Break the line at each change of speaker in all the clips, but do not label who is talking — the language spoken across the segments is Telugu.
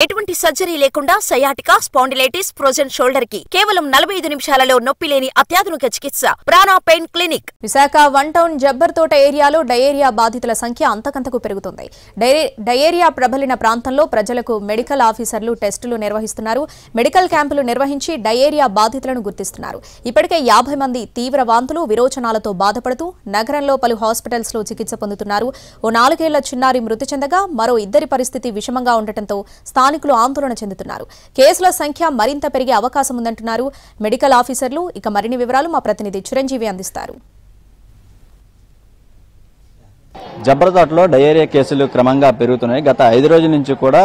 ఎటువంటి సర్జరీ లేకుండా సయాటికా స్పాండిలైటిస్ ఫ్రోజన్ షోల్డర్ కి కేవలం 45 నిమిషాలలో నొప్పి లేని అత్యాధునిక చికిత్స ప్రాణ pain clinic.
Visakha one town Jabbarthota ఏరియాలో డయేరియా బాధితుల సంఖ్య అంతకంతకు పెరుగుతుంది. డయేరియా ప్రబలిన ప్రాంతంలో ప్రజలకు మెడికల్ ఆఫీసర్లు టెస్టులు నిర్వహిస్తున్నారు. మెడికల్ క్యాంపులు నిర్వహించి డయేరియా బాధితులను గుర్తిస్తున్నారు. ఇప్పటికే 50 మంది తీవ్ర వాంతులు విరోచనాలతో బాధపడుతూ నగరంలో పలు హాస్పిటల్స్ లో చికిత్స పొందుతున్నారు. ఓ 4 ఏళ్ల చిన్నారి మృతి చెందగా మరో ఇద్దరి పరిస్థితి విషమంగా ఉండటంతో స్థానికులు ఆందోళన చెందుతున్నారు. కేసుల సంఖ్య మరింత పెరిగే అవకాశం ఉందంటున్నారు మెడికల్ ఆఫీసర్లు. ఇక మరిన్ని వివరాలు మా ప్రతినిధి చిరంజీవి అందిస్తారు.
జబర్దత్లో డయేరియా కేసులు క్రమంగా పెరుగుతున్నాయి. గత 5 రోజుల నుంచి కూడా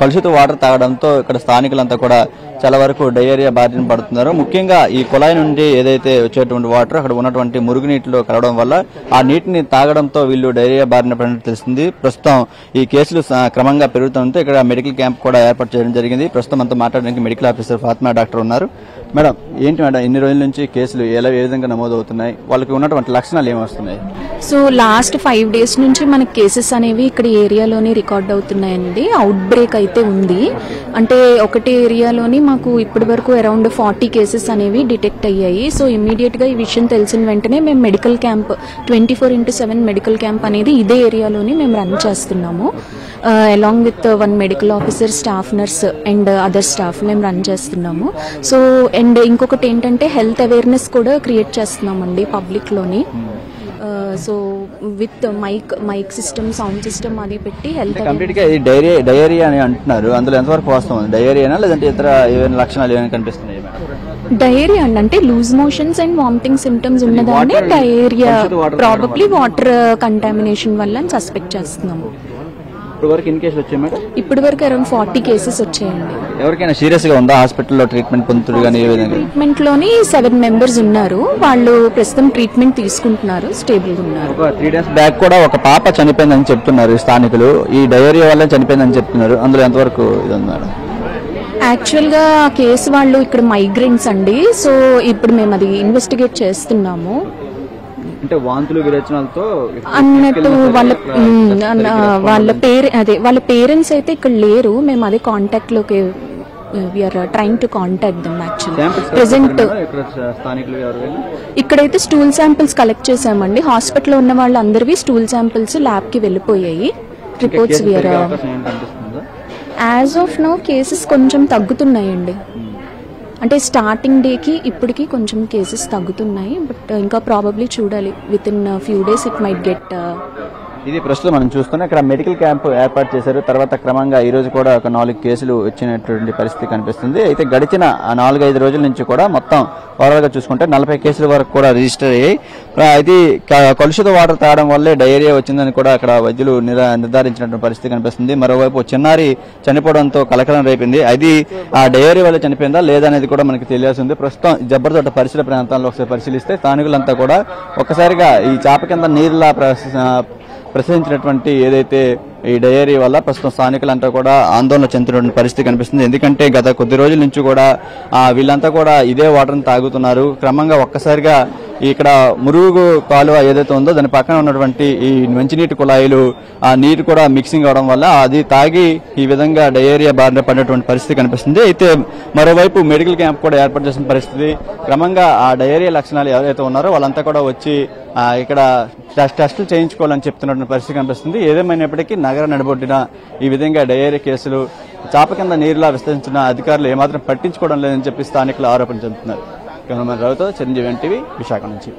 కలుషిత వాటర్ తాగడంతో ఇక్కడ స్థానికులంతా కూడా చాలా వరకు డయేరియా బారిన పడుతున్నారు. ముఖ్యంగా ఈ కుళాయి నుండి ఏదైతే వచ్చేటువంటి వాటర్ అక్కడ ఉన్నటువంటి మురుగునీటిలో కలవడం వల్ల ఆ నీటిని తాగడంతో వీళ్ళు డయేరియా బారిన పడినట్టు తెలుస్తుంది. ప్రస్తుతం ఈ కేసులు క్రమంగా పెరుగుతుంటే ఇక్కడ మెడికల్ క్యాంప్ కూడా ఏర్పాటు చేయడం జరిగింది. ప్రస్తుతం అంతా మాట్లాడడానికి మెడికల్ ఆఫీసర్ ఫాతిమా డాక్టర్ ఉన్నారు. మేడం, ఏంటి మేడం ఇన్ని రోజుల నుంచి కేసులు ఏ విధంగా నమోదవుతున్నాయి? వాళ్ళకి ఉన్నటువంటి లక్షణాలు ఏమొస్తున్నాయి?
సో లాస్ట్ 5 days నుంచి మనకి కేసెస్ అనేవి ఇక్కడ ఏరియాలోనే రికార్డ్ అవుతున్నాయండి. అవుట్ బ్రేక్ అయితే ఉంది. అంటే ఒకటి ఏరియాలోని మాకు ఇప్పటి వరకు అరౌండ్ 40 కేసెస్ అనేవి డిటెక్ట్ అయ్యాయి. సో ఇమీడియట్ గా ఈ విషయం తెలిసిన వెంటనే మేము మెడికల్ క్యాంప్ 24/7 మెడికల్ క్యాంప్ అనేది ఇదే ఏరియాలోని మేము రన్ చేస్తున్నాము. Along with 1 medical officer, staff nurse and other staff మేము రన్ చేస్తున్నాము. సో అండ్ ఇంకొకటి ఏంటంటే హెల్త్ అవేర్నెస్ కూడా క్రియేట్ చేస్తున్నామండి పబ్లిక్ లోని. So with mike system, sound system అది పెట్టి హెల్త్
కంప్లీట్ గా డయేరియా అని అంటున్నారు. అందులో ఎంతవరకు వాస్తవం? డయేరియానా లేదంటే ఇతర ఏమైనా లక్షణాలు ఏమైనా కనిపిస్తున్నాయి?
డయేరియా అంటే loose motions and vomiting symptoms ఉన్నదాన్ని డయేరియా, ప్రాబబ్లీ వాటర్ కంటామినేషన్ వల్ల సస్పెక్ట్ చేస్తున్నాము. ఇప్పటి వరకు అరౌండ్ 40 కేసెస్ వచ్చాయండి.
ఎవరికైనా సీరియస్ గా ఉందా? హాస్పిటల్లో ట్రీట్మెంట్ పొందుతున్నారు కానీ ఏ విధంగా?
ట్రీట్మెంట్ లోని 7 members ఉన్నారు. వాళ్ళు ప్రస్తుతం ట్రీట్మెంట్ తీసుకుంటున్నారు, స్టేబుల్ గా ఉన్నారు.
3 days బ్యాక్ కూడా ఒక పాప చనిపోయిందని చెప్తున్నారు స్థానికులు. ఈ డయేరియా వల్ల చనిపోయిందని చెప్తున్నారు. అందులో ఎంతవరకు ఇది ఉంది మేడం?
యాక్చువల్ గా కేసు వాళ్ళు ఇక్కడ మైగ్రెంట్స్ అండి. సో ఇప్పుడు మేము అది ఇన్వెస్టిగేట్ చేస్తున్నాము.
అంటే వాంతులు విరేచనాలతో
అన్నట్టు వాళ్ళ పేరెంట్స్ అయితే ఇక్కడ లేరు. మేము అదే కాంటాక్ట్ లోకి we are trying to contact them. Actually present ఇక్కడైతే స్టూల్ శాంపిల్స్ కలెక్ట్ చేసామండి. హాస్పిటల్లో ఉన్న వాళ్ళందరివి స్టూల్ శాంపిల్స్ ల్యాబ్ కి వెళ్ళిపోయాయి. Reports we are as of now cases కొంచెం తగ్గుతున్నాయండి. అంటే స్టార్టింగ్ డేకి ఇప్పటికి కొంచెం కేసెస్ తగ్గుతున్నాయి. బట్ ఇంకా ప్రాబబ్లీ చూడాలి. With in few days it might get.
ఇది ప్రస్తుతం మనం చూస్తున్నాం. ఇక్కడ మెడికల్ క్యాంప్ ఏర్పాటు చేశారు. తర్వాత క్రమంగా ఈ రోజు కూడా ఒక 4 కేసులు వచ్చినటువంటి పరిస్థితి కనిపిస్తుంది. అయితే గడిచిన 4-5 రోజుల నుంచి కూడా మొత్తం ఓవరాల్ గా చూసుకుంటే 40 కేసుల వరకు కూడా రిజిస్టర్ అయ్యాయి. ఇది కలుషిత వాటర్ తాగడం వల్లే డయేరియా వచ్చిందని కూడా అక్కడ వైద్యులు నిర్ధారించినటువంటి పరిస్థితి కనిపిస్తుంది. మరోవైపు చిన్నారి చనిపోవడంతో కలకలం రేపింది. అది ఆ డయేరియా వల్ల చనిపోయిందా లేదా అనేది కూడా మనకి తెలియాల్సి ఉంది. ప్రస్తుతం జబర్దత్త పరిసర ప్రాంతాల్లో ఒకసారి పరిశీలిస్తే స్థానికులంతా కూడా ఒక్కసారిగా ఈ చాప కింద నీరులా ప్రసరించినటువంటి ఏదైతే ఈ డయేరియా వల్ల ప్రస్తుతం స్థానికులంతా కూడా ఆందోళన చెందుతున్న పరిస్థితి కనిపిస్తుంది. ఎందుకంటే గత కొద్ది రోజుల నుంచి కూడా వీళ్ళంతా కూడా ఇదే వాటర్ని తాగుతున్నారు. క్రమంగా ఒక్కసారిగా ఇక్కడ మురుగు కాలువ ఏదైతే ఉందో దాని పక్కన ఉన్నటువంటి ఈ మంచినీటి కుళాయిలు ఆ నీరు కూడా మిక్సింగ్ అవడం వల్ల అది తాగి ఈ విధంగా డయేరియా బారిన పడినటువంటి పరిస్థితి కనిపిస్తుంది. అయితే మరోవైపు మెడికల్ క్యాంప్ కూడా ఏర్పాటు చేసిన పరిస్థితి. క్రమంగా ఆ డయేరియా లక్షణాలు ఎవరైతే ఉన్నారో వాళ్ళంతా కూడా వచ్చి ఇక్కడ టెస్టులు చేయించుకోవాలని చెప్తున్నటువంటి పరిస్థితి కనిపిస్తుంది. ఏదేమైనప్పటికీ నగర నడిబొడ్డిన ఈ విధంగా డయేరియా కేసులు చాప కింద నీరులా విస్తరించిన అధికారులు ఏమాత్రం పట్టించుకోవడం లేదని చెప్పి స్థానికులు ఆరోపణ చెందుతున్నారు. కెమెరామెన్ రావుతో చిరంజీవి, ఎన్టీవీ, విశాఖ నుంచి.